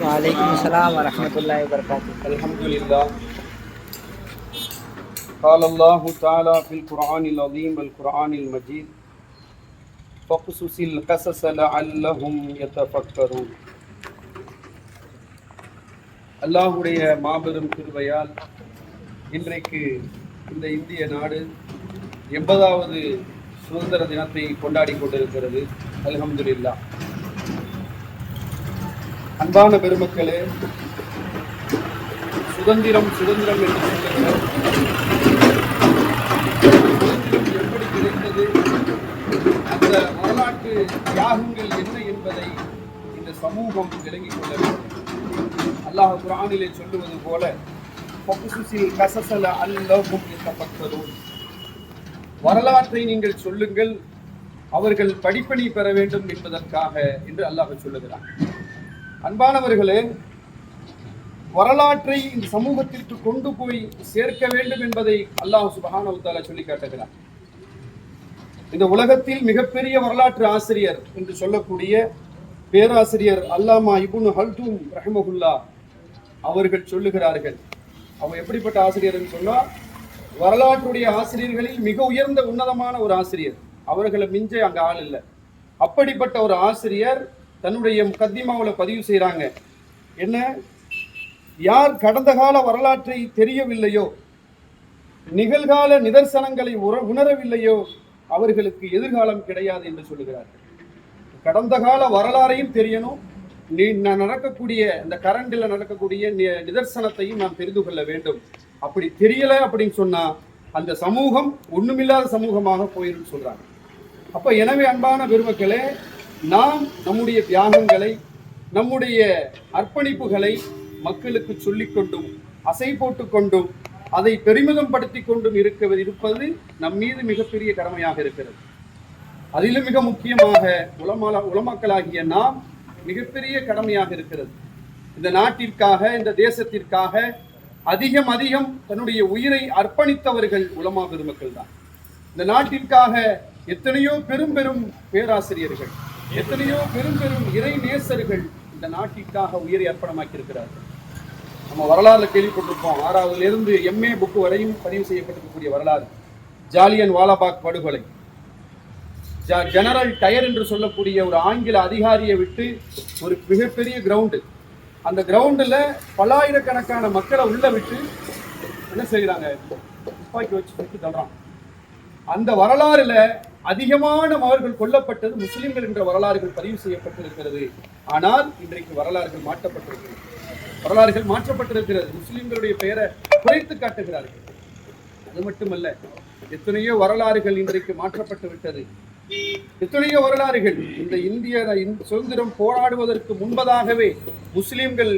वालेकुम अस्सलाम वरहमतुल्लाहि वबरकातुहू। अल्हम्दुलिल्लाह क़ाल अल्लाहु तआला फ़िल क़ुरआनिल अज़ीम वल क़ुरआनिल मजीद फ़क़्सुसिल क़सस लअल्लहुम यतफ़क्करून। அல்லாஹ்வுடைய மாபெரும் கிருபையால் இன்றைக்கு இந்த இந்திய நாடு 80வது சுதந்திர தினத்தை கொண்டாடி கொண்டிருக்கிறது. அல்ஹம்துலில்லாஹ். அன்பான பெருமக்களே, சுதந்திரம் சுதந்திரம் என்று சொல்லுங்கள். சுதந்திரம் எப்படி கிடைத்தது, அந்த வரலாற்று தியாகங்கள் என்ன என்பதை இந்த சமூகம் விளங்கிக் கொள்ள வேண்டும். அல்லாஹ் குர்ஆனிலே சொல்லுவது போல ஃபக்ஸுஸில் கஸஸ லஅல்லஹும் யதஃபக்கரூன், வரலாற்றை நீங்கள் சொல்லுங்கள், அவர்கள் படிப்பணி பெற வேண்டும் என்பதற்காக என்று அல்லாஹ் சொல்லுகிறான். அன்பானவர்களே, வரலாற்றை இந்த சமூகத்திற்கு கொண்டு போய் சேர்க்க வேண்டும் என்பதை அல்லாஹ் சுப்ஹானஹு வ தஆலா சொல்லி காட்டுகிறார். இந்த உலகத்தில் மிகப்பெரிய வரலாற்று ஆசிரியர் என்று சொல்லக்கூடிய பேராசிரியர் அல்லாமா இப்னு ஹல்தூம் ரஹ்மஹுல்லாஹ் அவர்கள் சொல்லுகிறார்கள். அவங்க எப்படிப்பட்ட ஆசிரியர்னு சொன்னா, வரலாற்றுடைய ஆசிரியர்களில் மிக உயர்ந்த உன்னதமான ஒரு ஆசிரியர், அவர்களை மிஞ்ச அங்க ஆள் இல்லை. அப்படிப்பட்ட ஒரு ஆசிரியர் தன்னுடைய முகத்திமாவில் பதிவு செய்கிறாங்க. என்ன, யார் கடந்த கால வரலாற்றை தெரியவில்லையோ, நிகழ்கால நிதர்சனங்களை உணரவில்லையோ, அவர்களுக்கு எதிர்காலம் கிடையாது என்று சொல்லுகிறார்கள். கடந்த கால வரலாறையும் தெரியணும், நடக்கக்கூடிய இந்த கரண்டில் நடக்கக்கூடிய நிதர்சனத்தையும் நாம் தெரிந்து கொள்ள வேண்டும். அப்படி தெரியல அப்படின்னு சொன்னா அந்த சமூகம் ஒண்ணுமில்லாத சமூகமாக போயிடும் சொல்றாங்க. அப்ப எனவே அன்பான பெருமக்களே, நாம் நம்முடைய தியாகங்களை, நம்முடைய அர்ப்பணிப்புகளை மக்களுக்கு சொல்லிக்கொண்டும் அசை போட்டு கொண்டும் அதை பெருமிதம் படுத்தி கொண்டும் இருப்பது நம் மீது மிகப்பெரிய கடமையாக இருக்கிறது. அதிலும் மிக முக்கியமாக உலமாக்களாகிய நாம் மிகப்பெரிய கடமையாக இருக்கிறது. இந்த நாட்டிற்காக, இந்த தேசத்திற்காக அதிகம் தன்னுடைய உயிரை அர்ப்பணித்தவர்கள் உலமா பெருமக்கள் தான். இந்த நாட்டிற்காக எத்தனையோ பெரும் பேராசிரியர்கள், எத்தனையோ பெரும் இறை நேசர்கள் இந்த நாட்டிற்காக உயிரை அர்ப்பணமாக்கி இருக்கிறார்கள். நம்ம வரலாறுல கேள்விப்பட்டிருப்போம், 6வதிலிருந்து MA புக்கு வரையும் பதிவு செய்யப்பட்டிருக்கக்கூடிய வரலாறு. ஜாலியன் வாலாபாக் படுகொலை, ஜெனரல் டயர் என்று சொல்லக்கூடிய ஒரு ஆங்கில அதிகாரியை விட்டு ஒரு மிகப்பெரிய கிரவுண்டு, அந்த கிரவுண்டில் பல்லாயிரக்கணக்கான மக்களை உள்ள விட்டு என்ன செய்கிறாங்க, துப்பாக்கி வச்சு விட்டு தள்ளுறான். அந்த வரலாறுல அதிகமான அவர்கள் கொல்லப்பட்டது முஸ்லிம்கள் என்ற வரலாறுகள் பதிவு செய்யப்பட்டிருக்கிறது. ஆனால் இன்றைக்கு வரலாறுகள் மாற்றப்பட்டிருக்கிறது. முஸ்லிம்களுடைய பெயரை குறைத்து காட்டுகிறார்கள். அது மட்டுமல்ல, எத்தனையோ வரலாறுகள் இன்றைக்கு மாற்றப்பட்டு விட்டது. எத்தனையோ வரலாறுகள் இந்த இந்திய சுதந்திரம் போராடுவதற்கு முன்பதாகவே முஸ்லிம்கள்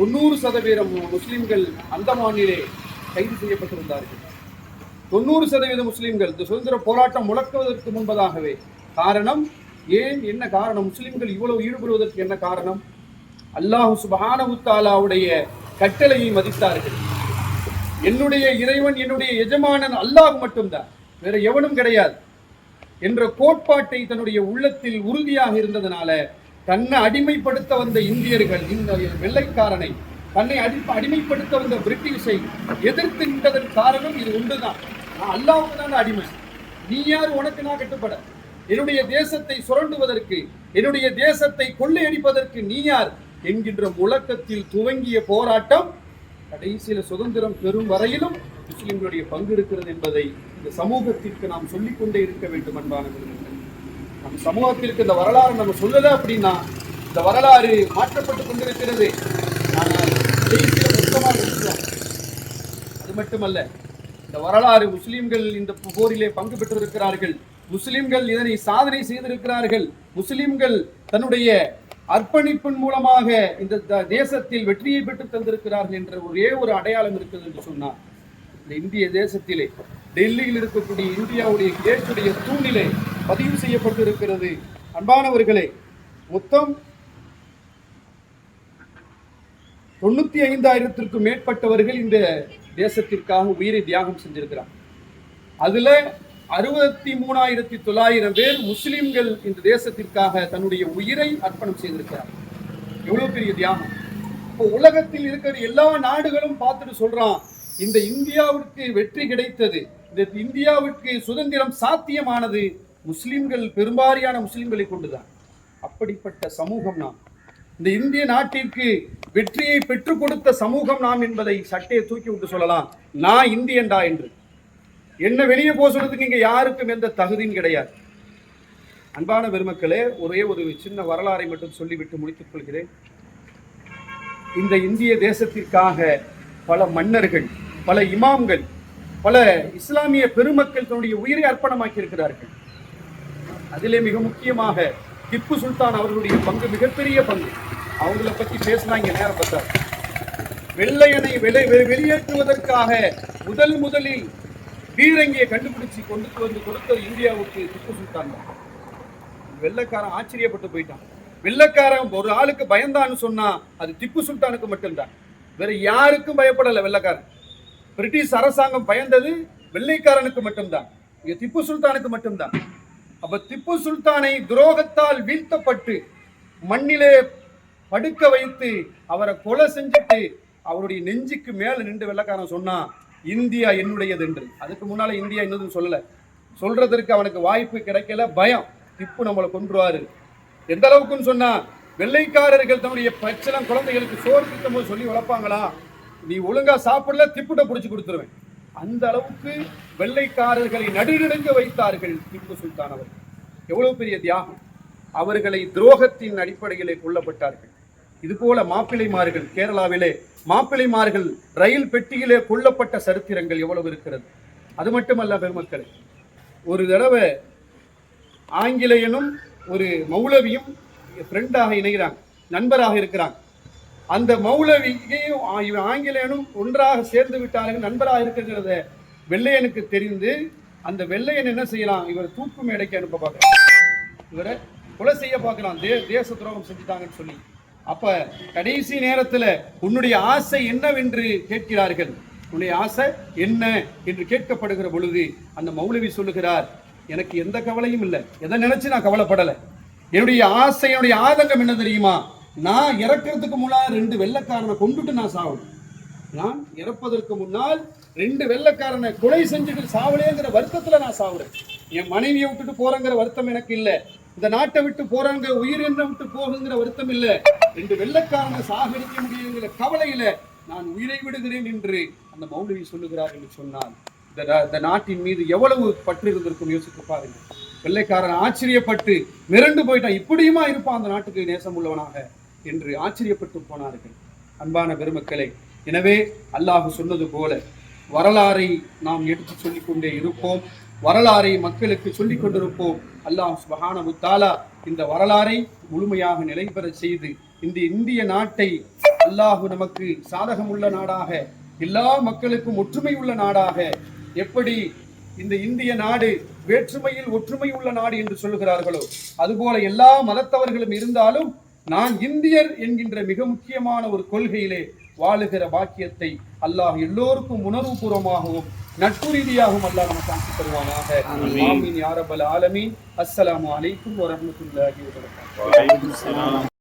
90% முஸ்லிம்கள் அந்தமானிலே கைது செய்யப்பட்டிருந்தார்கள். 90% முஸ்லிம்கள் இந்த சுதந்திர போராட்டம் முழக்குவதற்கு முன்பதாகவே. காரணம் என்ன காரணம்? முஸ்லிம்கள் இவ்வளவு ஈடுபடுவதற்கு என்ன காரணம்? அல்லாஹ் சுப்ஹானஹு வ தஆலாவுடைய கட்டளையை மதித்தார்கள். என்னுடைய இறைவன், என்னுடைய எஜமானன் அல்லாஹ் மட்டும்தான், வேற எவனும் கிடையாது என்ற கோட்பாட்டை தன்னுடைய உள்ளத்தில் உறுதியாக இருந்ததனால தன்னை அடிமைப்படுத்த வந்த இந்தியர்கள், இந்த வெள்ளைக்காரனை, தன்னை அடிமைப்படுத்த வந்த பிரிட்டிஷை எதிர்த்து நின்றதன் காரணம் இது ஒன்றுதான். நான் அல்லாஹ்வுக்கு தான் அடிமை, நீ யார் உனக்கு நான் கட்டுப்பட? என்னுடைய தேசத்தை சுரண்டுவதற்கு, என்னுடைய தேசத்தை கொள்ளையடிப்பதற்கு நீ யார் என்கின்ற முழக்கத்தில் துவங்கிய போராட்டம் கடைசியில் சுதந்திரம் பெறும் வரையிலும் முஸ்லிம்களுடைய பங்கு இருக்கிறது என்பதை இந்த சமூகத்திற்கு நாம் சொல்லிக்கொண்டே இருக்க வேண்டும். அன்பானவர்கள், நம் சமூகத்திற்கு இந்த வரலாறு நம்ம சொல்லலை அப்படின்னா இந்த வரலாறு மாற்றப்பட்டு கொண்டிருக்கிறது. அது மட்டுமல்ல, இந்த வரலாறு முஸ்லிம்கள் இந்த போரிலே பங்கு பெற்றிருக்கிறார்கள், முஸ்லிம்கள் இதனை சாதனை செய்திருக்கிறார்கள், முஸ்லிம்கள் தன்னுடைய அர்ப்பணிப்பின் மூலமாக இந்த தேசத்தில் வெற்றியை பெற்று தந்திருக்கிறார்கள் என்ற ஒரே ஒரு அடையாளம் இருக்கிறது என்று சொன்னார். இந்த இந்திய தேசத்திலே டெல்லியில் இருக்கக்கூடிய இந்தியாவுடைய கேட்டுடைய தூணிலே பதிவு செய்யப்பட்டிருக்கிறது. அன்பானவர்களே, மொத்தம் 95,000க்கும் மேற்பட்டவர்கள் இந்த தேசத்திற்காக உயிரை தியாகம் செஞ்சிருக்கிறார். அதுல 63,900 பேர் முஸ்லிம்கள் இந்த தேசத்திற்காக தன்னுடைய உயிரை அர்ப்பணம் செய்திருக்கிறார். எவ்வளவு பெரிய தியாகம். இப்போ உலகத்தில் இருக்கிற எல்லா நாடுகளும் பார்த்துட்டு சொல்றான், இந்த இந்தியாவிற்கு வெற்றி கிடைத்தது, இந்த இந்தியாவிற்கு சுதந்திரம் சாத்தியமானது முஸ்லிம்கள், பெரும்பாலான முஸ்லிம்களை கொண்டுதான். அப்படிப்பட்ட சமூகம் நாம். இந்த இந்திய நாட்டிற்கு வெற்றியை பெற்றுக் கொடுத்த சமூகம் நாம் என்பதை சட்டையை தூக்கி விட்டு சொல்லலாம். நான் இந்தியன்டா என்று. என்ன வெளியே போக சொல்றதுக்கு இங்க யாருக்கும் எந்த தகுதியும் கிடையாது. அன்பான பெருமக்களே, ஒரே ஒரு சின்ன வரலாறை மட்டும் சொல்லிவிட்டு முடித்துக் கொள்கிறேன். இந்த இந்திய தேசத்திற்காக பல மன்னர்கள், பல இமாம்கள், பல இஸ்லாமிய பெருமக்கள் தன்னுடைய உயிரை அர்ப்பணமாக்கி இருக்கிறார்கள். அதிலே மிக முக்கியமாக திப்பு சுல்தான் அவர்களுடைய பங்கு மிகப்பெரிய பங்கு. அவங்கள பத்தி பேசினாங்க நேரம் பார்த்தார். வெள்ளையனை வெளியேற்றுவதற்காக முதலில் பீரங்கியை கண்டுபிடிச்சு கொண்டு வந்து கொடுத்த இந்தியாவுக்கு திப்பு சுல்தான் தான். வெள்ளைக்காரன் ஆச்சரியப்பட்டு போயிட்டான். வெள்ளைக்காரன் ஒரு ஆளுக்கு பயந்தான்னு சொன்னா அது திப்பு சுல்தானுக்கு மட்டும்தான், வேற யாருக்கும் பயப்படல. வெள்ளைக்காரன், பிரிட்டிஷ் அரசாங்கம் பயந்தது வெள்ளைக்காரனுக்கு மட்டும்தான், இங்க திப்பு சுல்தானுக்கு மட்டும்தான். அப்ப திப்பு சுல்தானை துரோகத்தால் வீழ்த்தப்பட்டு மண்ணிலே படுக்க வைத்து அவரை கொலை செஞ்சுட்டு அவருடைய நெஞ்சுக்கு மேல நின்று வெள்ளைக்காரன் சொன்னா இந்தியா என்னுடையது என்று. அதுக்கு முன்னால இந்தியா என்னதுன்னு சொல்லல, சொல்றதற்கு அவனுக்கு வாய்ப்பு கிடைக்கல. பயம், திப்பு நம்மளை கொன்றுவாரு. எந்த அளவுக்குன்னு சொன்னா, வெள்ளைக்காரர்கள் தன்னுடைய பச்சளம் குழந்தைகளுக்கு சோறு திட்டம் போது சொல்லி வளர்ப்பாங்களா, நீ ஒழுங்கா சாப்பிடல திப்புட்ட பிடிச்சு கொடுத்துருவேன். அந்த அளவுக்கு வெள்ளைக்காரர்களை நடுநடுங்க வைத்தார்கள் திப்பு சுல்தான் அவர்கள். எவ்வளவு பெரிய தியாகம். அவர்களை துரோகத்தின் அடிப்படையிலே கொல்லப்பட்டார்கள். இது போல மாப்பிள்ளைமார்கள், கேரளாவிலே மாப்பிள்ளைமார்கள் ரயில் பெட்டியிலே கொல்லப்பட்ட சரித்திரங்கள் எவ்வளவு இருக்கிறது. அது மட்டுமல்ல பெருமக்கள், ஒரு தடவை ஆங்கிலேயனும் ஒரு மௌலவியும் ஃப்ரெண்டாக இணைகிறாங்க, நண்பராக இருக்கிறாங்க. அந்த மௌலவியையும் ஆங்கிலேயனும் ஒன்றாக சேர்ந்து விட்டார்கள், நண்பராக இருக்கிறத வெள்ளையனுக்கு தெரிந்து அந்த வெள்ளையன் என்ன செய்யலாம், இவர் தூக்கு மேடைக்கு அனுப்ப பார்க்கலாம், இவரை கொலை செய்ய பார்க்கலாம், தேச துரோகம் செஞ்சுட்டாங்கன்னு சொல்லி. அப்ப கடைசி நேரத்தில் உன்னுடைய ஆசை என்னவென்று கேட்கிறார்கள். உன்னுடைய ஆசை என்ன என்று கேட்கப்படுகிற பொழுது அந்த மௌலவி சொல்லுகிறார், எனக்கு எந்த கவலையும் இல்லை, எதை நினைச்சு நான் கவலைப்படலை. என்னுடைய ஆசை, என்னுடைய ஆதங்கம் என்ன தெரியுமா, நான் இறக்கிறதுக்கு முன்னால் 2 வெள்ளைக்காரனை கொண்டுட்டு நான் சாவணும். நான் இறப்பதற்கு முன்னால் 2 வெள்ளைக்காரனை கொலை செஞ்சுட்டு சாவலேங்கிற வருத்தத்துல நான் சாவுறேன். என் மனைவியை விட்டுட்டு போறங்கிற வருத்தம் எனக்கு இல்லை, இந்த நாட்டை விட்டு போறாங்க, உயிர் என்ன விட்டு போகுங்கிற வருத்தம் இல்லை, 2 வெள்ளைக்காரனை சாகடிக்க முடியுங்கிற கவலையில நான் உயிரை விடுகிறேன் என்று அந்த மௌலவி சொல்லுகிறார் என்று சொன்னால் இந்த நாட்டின் மீது எவ்வளவு பற்று இருந்திருக்கும் யோசித்து பாருங்க. வெள்ளைக்காரன் ஆச்சரியப்பட்டு மிரண்டு போயிட்டான், இப்படியுமா இருப்பான் அந்த நாட்டுக்கு நேசம் உள்ளவனாக என்று ஆச்சரியப்பட்டு போனார்கள். அன்பான பெருமக்களே, எனவே அல்லாஹ் சொன்னது போல வரலாறை நாம் எடுத்து சொல்லிக் கொண்டே இருப்போம், வரலாறை மக்களுக்கு சொல்லிக் கொண்டிருப்போம். அல்லாஹ் சுப்ஹானஹு வ தஆலா இந்த வரலாறை முழுமையாக நிலைபெற செய்து இந்த இந்திய நாட்டை அல்லாஹ் நமக்கு சாதகமுள்ள நாடாக, எல்லா மக்களுக்கும் ஒற்றுமை உள்ள நாடாக, எப்படி இந்த இந்திய நாடு வேற்றுமையில் ஒற்றுமை உள்ள நாடு என்று சொல்லுகிறார்களோ அதுபோல எல்லா மதத்தவர்களும் இருந்தாலும் நான் இந்தியர் என்கின்ற மிக முக்கியமான ஒரு கொள்கையிலே வாழுகிற பாக்கியத்தை அல்லாஹ் எல்லோருக்கும் உணர்வுபூர்வமாகவும் நட்பு ரீதியாகவும் அல்லாஹ் நமக்கு ஆக்கி தருவானாக. ஆமீன் யா ரப்பல் ஆலமீன். அஸ்ஸலாமு அலைக்கும் வரஹ்மத்துல்லாஹி வபரகாத்துஹு.